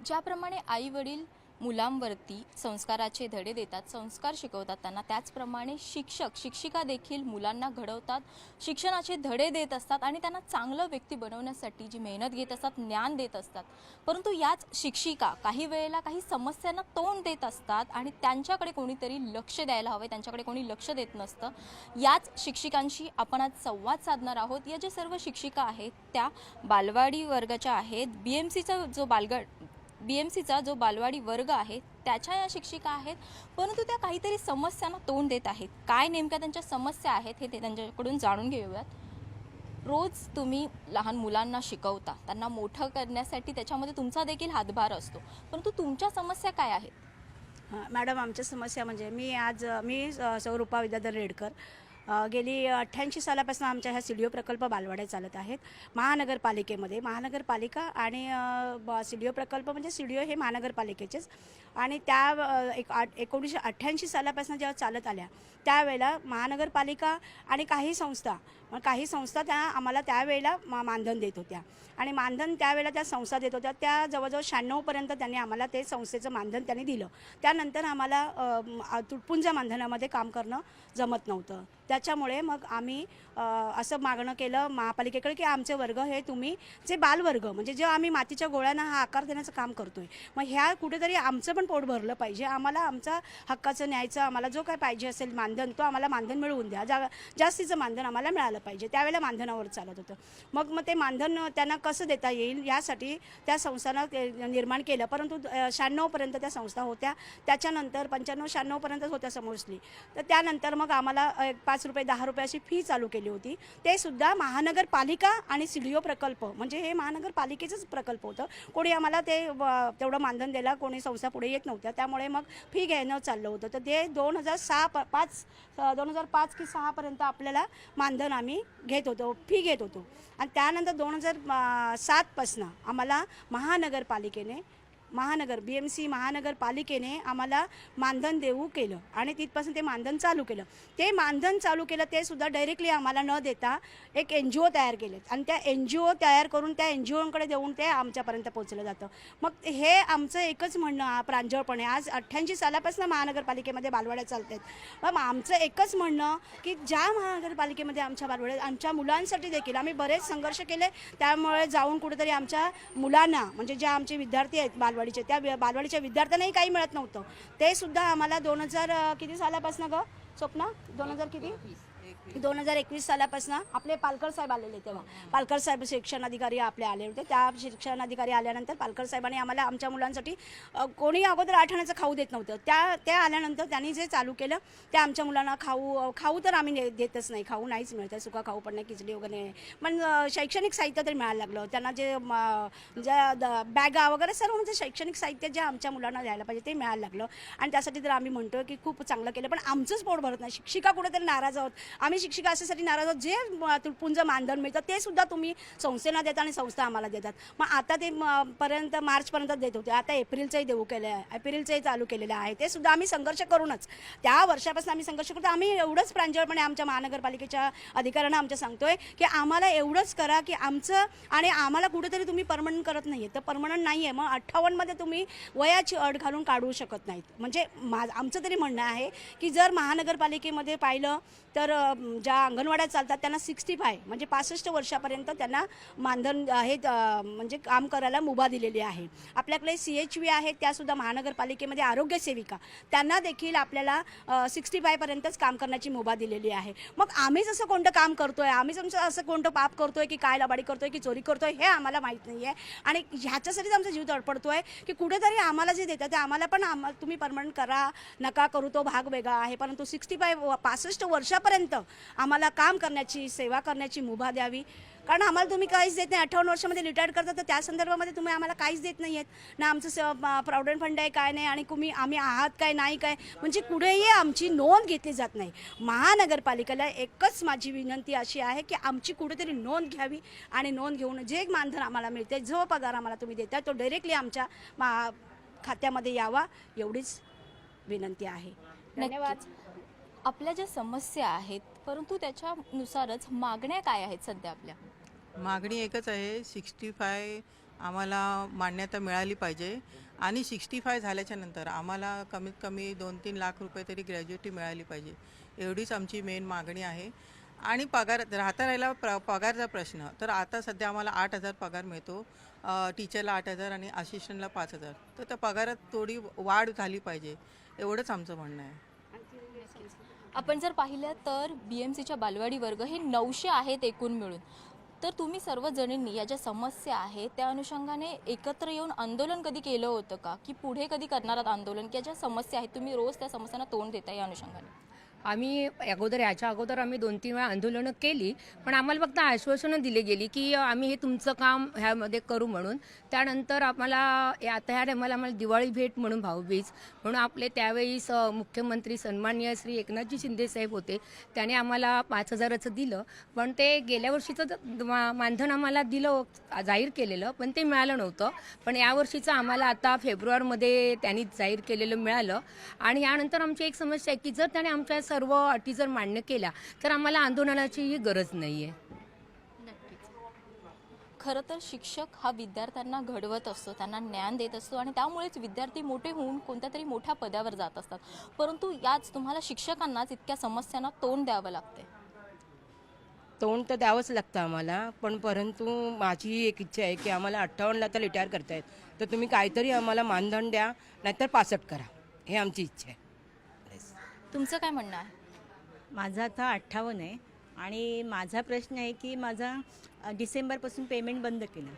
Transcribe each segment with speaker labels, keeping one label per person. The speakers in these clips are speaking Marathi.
Speaker 1: ज्याप्रमाणे आई वडील मुलांवरती संस्काराचे धडे देतात, संस्कार शिकवतात त्यांना, त्याचप्रमाणे शिक्षक शिक्षिका देखील मुलांना घडवतात, शिक्षणाचे धडे देत असतात आणि त्यांना चांगलं व्यक्ती बनवण्यासाठी जी मेहनत घेत असतात, ज्ञान देत असतात. परंतु याच शिक्षिका काही वेळेला काही समस्यांना तोंड देत असतात आणि त्यांच्याकडे कोणीतरी लक्ष द्यायला हवे, त्यांच्याकडे कोणी लक्ष देत नसतं. याच शिक्षिकांशी आपण आज संवाद साधणार आहोत. या ज्या सर्व शिक्षिका आहेत त्या बालवाडी वर्गाच्या आहेत. बीएमसीचा जो बालवाडी वर्ग आहे त्याच्या या शिक्षिका आहेत, परंतु त्या काहीतरी समस्यांना तोंड देत आहेत. काय नेमक्या त्यांच्या समस्या आहेत हे त्यांच्याकडून जाणून घेऊयात. रोज तुम्ही लहान मुलांना शिकवता, त्यांना मोठं करण्यासाठी त्याच्यामध्ये तुमचा देखील हातभार असतो, परंतु तुमच्या समस्या काय आहेत?
Speaker 2: मॅडम, आमच्या समस्या म्हणजे मी सौ रूपा विद्याधर रेडकर गेली 88 सालापासून आमच्या ह्या सीडीओ प्रकल्प बालवाड्या चालत आहेत महानगरपालिकेमध्ये. महानगरपालिका आणि सीडीओ प्रकल्प म्हणजे सीडीओ हे महानगरपालिकेचेच. आणि त्या 1988 सालापासून जेव्हा चालत आल्या त्यावेळेला महानगरपालिका आणि काही संस्था त्या आम्हाला त्यावेळेला मानधन देत होत्या. आणि मानधन त्यावेळेला त्या संस्था देत होत्या, त्या जवळजवळ 96पर्यंत त्यांनी आम्हाला ते संस्थेचं मानधन त्यांनी दिलं. त्यानंतर आम्हाला तुटपुंज मानधनामध्ये काम करणं जमत नव्हतं. त्याच्यामुळे मग आम्ही असं मागणं केलं महापालिकेकडे की आमचे वर्ग हे तुम्ही जे बालवर्ग म्हणजे जे आम्ही मातीच्या गोळ्यांना हा आकार देण्याचं काम करतोय, मग ह्या कुठेतरी आमचं पण पोट भरलं पाहिजे. आम्हाला आमचा हक्काचं न्यायचं आम्हाला जो काय पाहिजे असेल मानधन, तो आम्हाला मानधन मिळवून द्या. जास्तीचं मानधन आम्हाला मिळालं पाहिजे. त्यावेळेला मानधनावर चालत होतं. मग ते मानधन त्यांना कसं देता येईल यासाठी त्या संस्थानं निर्माण केलं. परंतु 96पर्यंत त्या संस्था होत्या. त्याच्यानंतर 95-96पर्यंतच होत्या समोरली. तर त्यानंतर मग आम्हाला 5 रुपये 10 रुपये अशी फी चालू केली होती. ते सुद्धा महानगरपालिका आणि सीडीओ प्रकल्प म्हणजे हे महानगरपालिकेचंच प्रकल्प होतं. कोणी आम्हाला तेवढं मानधन द्यायला कोणी संस्था पुढे येत नव्हत्या. त्यामुळे मग फी घेणं चाललं होतं. तर ते 2005 की 6पर्यंत आपल्याला मानधन आम्ही घेत होतो, फी घेत होतो. आणि त्यानंतर 2007पासून आम्हाला BMC महानगरपालिकेने आम्हाला मानधन देऊ केलं आणि तिथपासून ते मानधन चालू केलं. ते सुद्धा डायरेक्टली आम्हाला न देता एक NGO तयार केलेत आणि त्या NGO तयार करून त्या NGOकडे देऊन ते आमच्यापर्यंत पोहोचलं जातं. मग हे आमचं एकच म्हणणं प्रांजळपणे, आज 88 सालापासून महानगरपालिकेमध्ये बालवाड्या चालत आहेत. मग आमचं एकच म्हणणं की ज्या महानगरपालिकेमध्ये आमच्या बालवाड्या आमच्या मुलांसाठी देखील आम्ही बरेच संघर्ष केले. त्यामुळे जाऊन कुठेतरी आमच्या मुलांना म्हणजे जे आमचे विद्यार्थी आहेत त्या बालवाडीच्या विद्यार्थ्यांनाही काही मिळत नव्हतं. ते सुद्धा आम्हाला 2000 किती सालापासून स्वप्ना 2021 सालापासून आपले पालकर साहेब आलेले. तेव्हा पालकर साहेब शिक्षणाधिकारी आपले आले होते. त्या शिक्षणाधिकारी आल्यानंतर पालकर साहेबांनी आम्हाला आमच्या मुलांसाठी कोणी अगोदर 8 आण्याचं खाऊ देत नव्हतं. त्या आल्यानंतर त्यांनी जे चालू केलं ते आमच्या मुलांना खाऊ तर आम्ही देतच नाही, खाऊ नाहीच मिळतं, सुका खाऊ पण नाही, खिचडी वगैरे नाही. पण शैक्षणिक साहित्य तरी मिळायला लागलं त्यांना. जे बॅगा वगैरे सर्व म्हणजे शैक्षणिक साहित्य जे आमच्या मुलांना द्यायला पाहिजे ते मिळायला लागलं. आणि त्यासाठी तर आम्ही म्हणतो की खूप चांगलं केलं. पण आमचंच पोट भरत नाही. शिक्षिका कुठेतरी नाराज आहोत. आम्ही शिक्षिका अशासाठी नाराज आहोत, जे तुटपुंज मानधन मिळतं ते सुद्धा तुम्ही संस्थेला देता आणि संस्था आम्हाला देतात. मग आता ते मार्चपर्यंत देत होते, आता एप्रिलचंही देऊ केलं आहे, एप्रिलचंही चालू केलेलं आहे. ते सुद्धा आम्ही संघर्ष करूनच त्या वर्षापासून आम्ही संघर्ष करतो. आम्ही एवढंच प्रांजळपणे आमच्या महानगरपालिकेच्या अधिकाऱ्यांना आमच्या सांगतोय की आम्हाला एवढंच करा की आमचं आणि आम्हाला कुठेतरी तुम्ही परमनंट करत नाही आहे. तर परमनंट नाही आहे, मग 58मध्ये तुम्ही वयाची अट घालून काढू शकत नाहीत. म्हणजे आमचं तरी म्हणणं आहे की जर महानगरपालिकेमध्ये पाहिलं तर ज्या अंगणवाड्या चालतात त्यांना 65 म्हणजे 65 वर्षापर्यंत त्यांना मानधन हे म्हणजे काम करायला मुभा दिलेली आहे. आपल्याकडे CHV आहेत, त्यासुद्धा महानगरपालिकेमध्ये आरोग्य सेविका, त्यांना देखील आपल्याला 65 पर्यंतच काम करण्याची मुभा दिलेली आहे. मग आम्हीच असं कोणतं काम करतोय, आम्हीच असं कोणतं पाप करतोय की काय लबाडी करतोय की चोरी करतोय हे आम्हाला माहीत नाही आहे. आणि ह्याच्यासाठीच आमचा जीव तडपडतोय की कुठेतरी आम्हाला जे देतं ते आम्हाला पण तुम्ही परमनंट करा, नका करू तो भाग वेगळा आहे. परंतु 65 वर्षापर्यंत आम्हाला काम करण्याची, सेवा करण्याची मुभा द्यावी. कारण आम्हाला तुम्ही काहीच देत नाही. 58 वर्षामध्ये रिटायर्ड करता तर त्या संदर्भामध्ये तुम्ही आम्हाला काहीच देत नाही आहेत ना. आमचं प्रॉव्हिडंट फंड आहे काय नाही आणि आम्ही आहात काय नाही काय म्हणजे कुठेही आमची नोंद घेतली जात नाही. महानगरपालिकेला एकच माझी विनंती अशी आहे की आमची कुठेतरी नोंद घ्यावी आणि नोंद घेऊन जे मानधन आम्हाला मिळते, जो पगार आम्हाला तुम्ही देता तो डायरेक्टली आमच्या खात्यामध्ये यावा, एवढीच विनंती आहे. धन्यवाद.
Speaker 1: आपल्या ज्या समस्या आहेत, परंतु त्याच्यानुसारच मागण्या काय आहेत सध्या आपल्या?
Speaker 3: मागणी एकच आहे, 65 आम्हाला मान्यता मिळाली पाहिजे आणि 65 झाल्याच्या नंतर आम्हाला कमीत कमी 2-3 लाख रुपये तरी ग्रॅज्युएटी मिळाली पाहिजे, एवढीच आमची मेन मागणी आहे. आणि पगार राहिला पगारचा प्रश्न, तर आता सध्या आम्हाला 8,000 पगार मिळतो, टीचरला 8,000 आणि असिस्टंटला 5,000. तर त्या पगारात थोडी वाढ झाली पाहिजे, एवढंच आमचं म्हणणं आहे.
Speaker 1: आपण जर पाहिलं तर BMCच्या बालवाडी वर्ग हे 900 आहेत एकूण मिळून. तर तुम्ही सर्व जणींनी या ज्या समस्या आहेत त्या अनुषंगाने एकत्र येऊन आंदोलन कधी केलं होतं का, की पुढे कधी करणार आहात आंदोलन, की ज्या समस्या आहेत तुम्ही रोज त्या समस्यांना तोंड देता या अनुषंगाने?
Speaker 4: आम्ही याच्या अगोदर आम्ही 2-3 वेळा आंदोलनं केली, पण आम्हाला फक्त आश्वासनं दिली गेली की आम्ही हे तुमचं काम ह्यामध्ये करू म्हणून. त्यानंतर आम्हाला आता ह्या टायमाला आम्हाला दिवाळी भेट म्हणून भाऊबीज म्हणून आपले त्यावेळी मुख्यमंत्री सन्माननीय श्री एकनाथजी शिंदे साहेब होते, त्याने आम्हाला 5,000चं दिलं. पण ते गेल्या वर्षीचं मानधन आम्हाला दिलं, जाहीर केलेलं, पण ते मिळालं नव्हतं. पण यावर्षीचं आम्हाला आता फेब्रुवारीमध्ये त्यांनी जाहीर केलेलं मिळालं. आणि यानंतर आमची एक समस्या आहे की जर त्याने आमच्या सर्व अटी जर मान्य केल्या तर आम्हाला आंदोलनाचीही गरज नाही आहे.
Speaker 1: खरं तर शिक्षक हा विद्यार्थ्यांना घडवत असतो, त्यांना ज्ञान देत असतो आणि त्यामुळेच विद्यार्थी मोठे होऊन कोणत्या तरी मोठ्या पदावर जात असतात. परंतु याच तुम्हाला शिक्षकांनाच इतक्या समस्यांना तोंड द्यावं लागते.
Speaker 5: तोंड तर द्यावंच लागतं आम्हाला, पण परंतु माझी एक इच्छा आहे की आम्हाला 58ला तर रिटायर करतायत, तर तुम्ही काहीतरी आम्हाला मानधन द्या, नाहीतर 65 करा, हे आमची इच्छा आहे.
Speaker 1: तुमचं काय म्हणणं आहे?
Speaker 6: माझा आता 58 आहे आणि माझा प्रश्न आहे की माझा डिसेंबरपासून पेमेंट बंद केलं.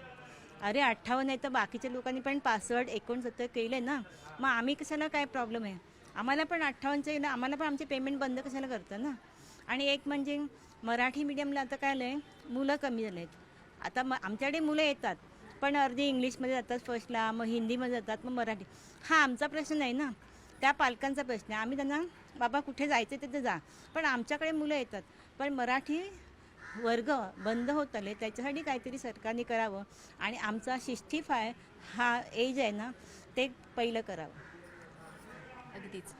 Speaker 6: अरे 58 आहे तर बाकीच्या लोकांनी पण 65, 69 केले ना, मग आम्ही कशाला, काय प्रॉब्लेम आहे? आम्हाला पण 58चं आहे ना, आम्हाला पण आमचे पेमेंट बंद कशाला करतं ना. आणि एक म्हणजे मराठी मीडियमला आता काय आलं आहे, मुलं कमी झाले आहेत. आता आमच्याकडे मुलं येतात, पण अर्धी इंग्लिशमध्ये जातात फर्स्टला, मग हिंदीमध्ये जातात, मग मराठी. हा आमचा प्रश्न नाही ना, त्या पालकांचा प्रश्न आहे. आम्ही त्यांना बाबा कुठे जायचं तिथे जा, पण आमच्याकडे मुलं येतात, पण मराठी वर्ग बंद होत आले, त्याच्यासाठी काहीतरी सरकारने करावं. आणि आमचा 65 हा एज आहे ना, ते पहिलं करावं.
Speaker 1: अगदीच.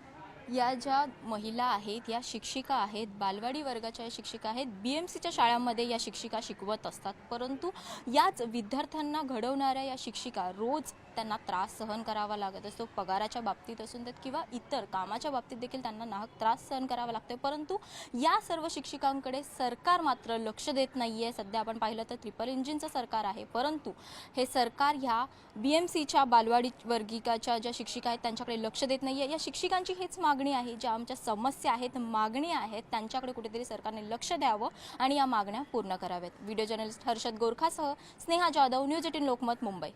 Speaker 1: या ज्या महिला आहेत, या शिक्षिका आहेत, बालवाडी वर्गाच्या या शिक्षिका आहेत, BMCच्या शाळांमध्ये या शिक्षिका शिकवत असतात. परंतु याच विद्यार्थ्यांना घडवणाऱ्या या शिक्षिका रोज त्यांना त्रास सहन करावा लागत असतो, पगाराच्या बाबतीत असून त्यात किंवा इतर कामाच्या बाबतीत देखील त्यांना नाहक त्रास सहन करावा लागतो. परंतु या सर्व शिक्षिकांकडे सरकार मात्र लक्ष देत नाही आहे. सध्या आपण पाहिलं तर ट्रिपल इंजिनचं सरकार आहे, परंतु हे सरकार ह्या BMCच्या बालवाडी वर्गिकाच्या ज्या शिक्षिका आहेत त्यांच्याकडे लक्ष देत नाही आहे. या शिक्षिकांची हेच मागणी आहे, ज्या आमच्या समस्या आहेत, मागणी आहेत, त्यांच्याकडे कुठेतरी सरकारने लक्ष द्यावं आणि या मागण्या पूर्ण कराव्यात. व्हिडिओ जर्नलिस्ट हर्षद गोरखासह स्नेहा जाधव, न्यूज 18 लोकमत, मुंबई.